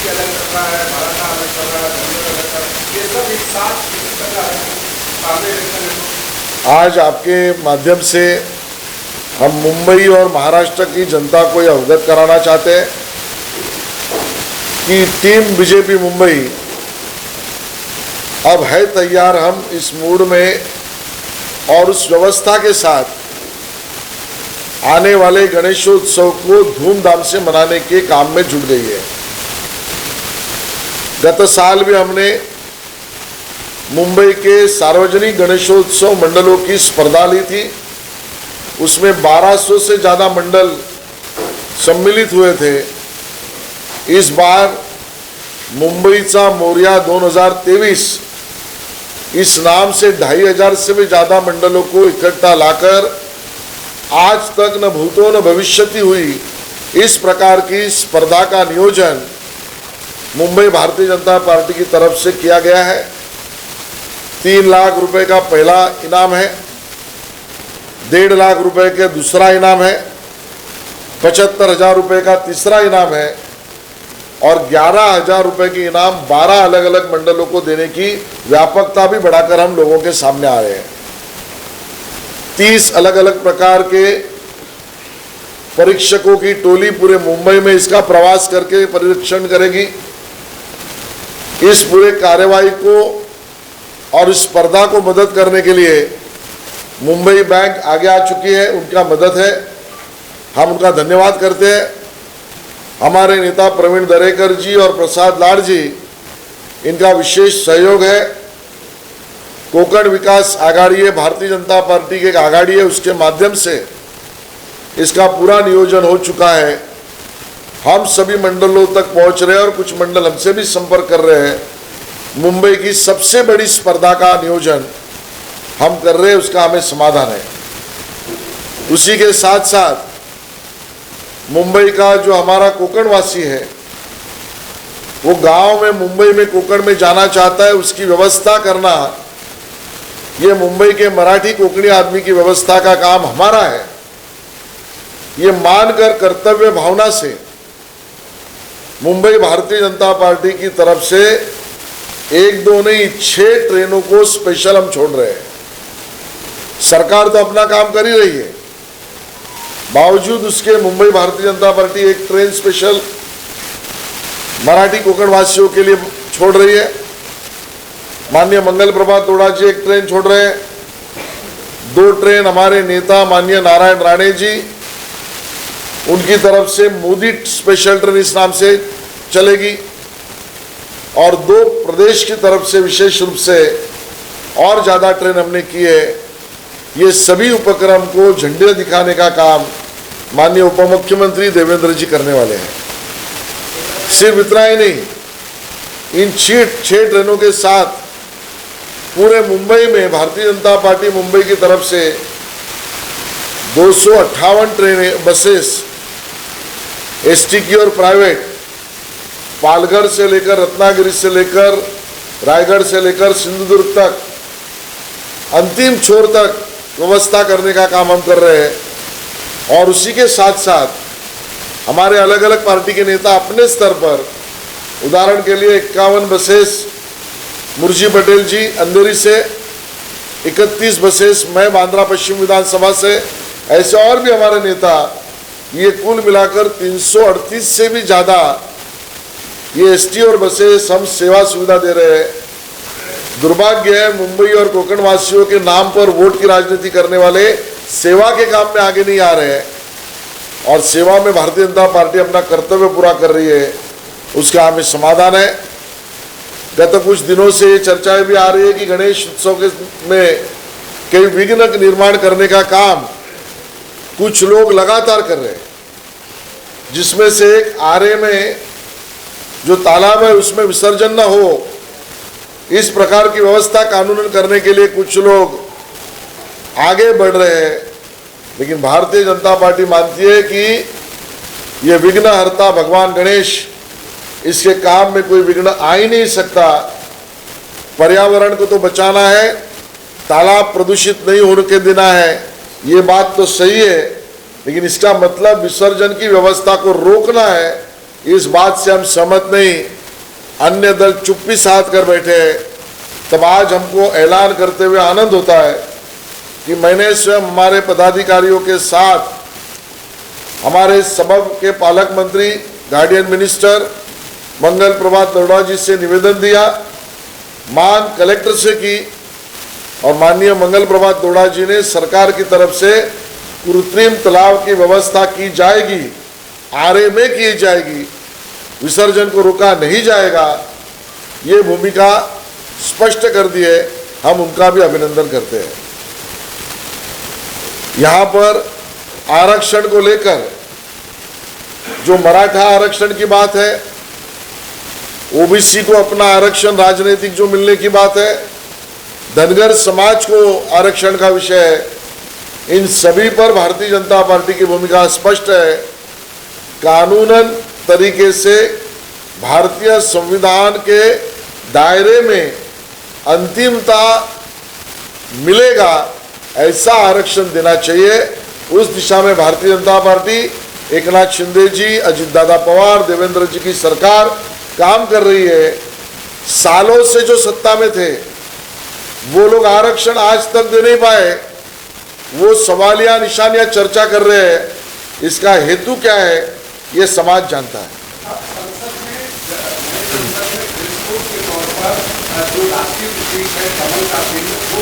अलग कर रहा है, मराठा अलग कर रहा है, दलित अलग कर रहा है, ये सब एक साथ कर रहा है। आज आपके माध्यम से हम मुंबई और महाराष्ट्र की जनता को यह अवगत कराना चाहते हैं कि टीम बीजेपी मुंबई अब है तैयार। हम इस मूड में और उस व्यवस्था के साथ आने वाले गणेशोत्सव को धूमधाम से मनाने के काम में जुट गई है। गत साल भी हमने मुंबई के सार्वजनिक गणेशोत्सव मंडलों की स्पर्धा ली थी। उसमें 1200 से ज़्यादा मंडल सम्मिलित हुए थे। इस बार मुंबईचा मोरया 2023 इस नाम से 2500 से भी ज़्यादा मंडलों को इकट्ठा लाकर आज तक न भूतो न भविष्यति हुई इस प्रकार की स्पर्धा का नियोजन मुंबई भारतीय जनता पार्टी की तरफ से किया गया है। 3 लाख रुपए का पहला इनाम है, 1.5 लाख रुपए का दूसरा इनाम है, 75,000 रुपए का तीसरा इनाम है और 11,000 रुपए की इनाम 12 अलग अलग मंडलों को देने की व्यापकता भी बढ़ाकर हम लोगों के सामने आ रहे हैं। 30 अलग अलग प्रकार के परीक्षकों की टोली पूरे मुंबई में इसका प्रवास करके परीक्षण करेगी। इस पूरे कार्यवाही को और इस स्पर्धा को मदद करने के लिए मुंबई बैंक आगे आ चुकी है, उनका मदद है, हम उनका धन्यवाद करते हैं। हमारे नेता प्रवीण दरेकर जी और प्रसाद लाड जी, इनका विशेष सहयोग है। कोकण विकास आघाड़ी है, भारतीय जनता पार्टी की एक आघाड़ी है, उसके माध्यम से इसका पूरा नियोजन हो चुका है। हम सभी मंडलों तक पहुंच रहे हैं और कुछ मंडल हमसे भी संपर्क कर रहे हैं। मुंबई की सबसे बड़ी स्पर्धा का नियोजन हम कर रहे हैं, उसका हमें समाधान है। उसी के साथ साथ मुंबई का जो हमारा कोकणवासी है, वो गांव में मुंबई में कोकण में जाना चाहता है, उसकी व्यवस्था करना ये मुंबई के मराठी कोकणी आदमी की व्यवस्था का काम हमारा है। ये मानकर कर्तव्य भावना से मुंबई भारतीय जनता पार्टी की तरफ से 1-2 नहीं 6 ट्रेनों को स्पेशल हम छोड़ रहे हैं। सरकार तो अपना काम कर ही रही है, बावजूद उसके मुंबई भारतीय जनता पार्टी एक ट्रेन स्पेशल मराठी कोकण वासियों के लिए छोड़ रही है। माननीय मंगल प्रभात तोड़ा जी एक ट्रेन छोड़ रहे हैं। 2 ट्रेन हमारे नेता माननीय नारायण राणे जी, उनकी तरफ से मोदी स्पेशल ट्रेन इस नाम से चलेगी और 2 प्रदेश की तरफ से विशेष रूप से और ज़्यादा ट्रेन हमने की है। ये सभी उपक्रम को झंडे दिखाने का काम माननीय उप मुख्यमंत्री देवेंद्र जी करने वाले हैं। सिर्फ इतना ही नहीं, इन 6 ट्रेनों के साथ पूरे मुंबई में भारतीय जनता पार्टी मुंबई की तरफ से 258 ट्रेनें बसेस एसटी की और प्राइवेट, पालघर से लेकर रत्नागिरी से लेकर रायगढ़ से लेकर सिंधुदुर्ग तक अंतिम छोर तक व्यवस्था करने का काम हम कर रहे हैं। और उसी के साथ साथ हमारे अलग अलग पार्टी के नेता अपने स्तर पर, उदाहरण के लिए 51 बसेस मुर्जी पटेल जी अंधेरी से, 31 बसेस मैं बांद्रा पश्चिम विधानसभा से, ऐसे और भी हमारे नेता, ये कुल मिलाकर 338 से भी ज़्यादा ये एसटी और बसेस हम सेवा सुविधा दे रहे हैं। दुर्भाग्य है मुंबई और कोकण वासियों के नाम पर वोट की राजनीति करने वाले सेवा के काम में आगे नहीं आ रहे हैं और सेवा में भारतीय जनता पार्टी अपना कर्तव्य पूरा कर रही है, उसका हमें समाधान है। गत कुछ दिनों से ये चर्चाएं भी आ रही है कि गणेश उत्सव में कई विघ्न निर्माण करने का काम कुछ लोग लगातार कर रहे हैं, जिसमें से एक आरे में जो तालाब है उसमें विसर्जन न हो, इस प्रकार की व्यवस्था कानूनन करने के लिए कुछ लोग आगे बढ़ रहे हैं। लेकिन भारतीय जनता पार्टी मानती है कि ये विघ्नहर्ता भगवान गणेश, इसके काम में कोई विघ्न आ ही नहीं सकता। पर्यावरण को तो बचाना है, तालाब प्रदूषित नहीं होने के देना है, ये बात तो सही है, लेकिन इसका मतलब विसर्जन की व्यवस्था को रोकना है, इस बात से हम सहमत नहीं। अन्य दल चुप्पी साध कर बैठे हैं, तब आज हमको ऐलान करते हुए आनंद होता है कि मैंने स्वयं हमारे पदाधिकारियों के साथ हमारे सबब के पालक मंत्री, गार्डियन मिनिस्टर मंगल प्रभात दरोड़ा जी से निवेदन दिया, मांग कलेक्टर से की और माननीय मंगल प्रभात दरोड़ा जी ने सरकार की तरफ से कृत्रिम तालाब की व्यवस्था की जाएगी, आरए में की जाएगी, विसर्जन को रोका नहीं जाएगा, ये भूमिका स्पष्ट कर दी है। हम उनका भी अभिनंदन करते हैं। यहाँ पर आरक्षण को लेकर जो मराठा आरक्षण की बात है, ओबीसी को अपना आरक्षण राजनीतिक जो मिलने की बात है, धनगर समाज को आरक्षण का विषय है, इन सभी पर भारतीय जनता पार्टी की भूमिका स्पष्ट है। कानूनन तरीके से भारतीय संविधान के दायरे में अंतिमता मिलेगा ऐसा आरक्षण देना चाहिए। उस दिशा में भारतीय जनता पार्टी, एकनाथ शिंदे जी, अजित दादा पवार, देवेंद्र जी की सरकार काम कर रही है। सालों से जो सत्ता में थे वो लोग आरक्षण आज तक दे नहीं पाए, वो सवालिया निशानियां चर्चा कर रहे हैं। इसका हेतु क्या है ये समाज जानता है। जो राष्ट्रीय प्रतीक है कमल का चिन्ह, वो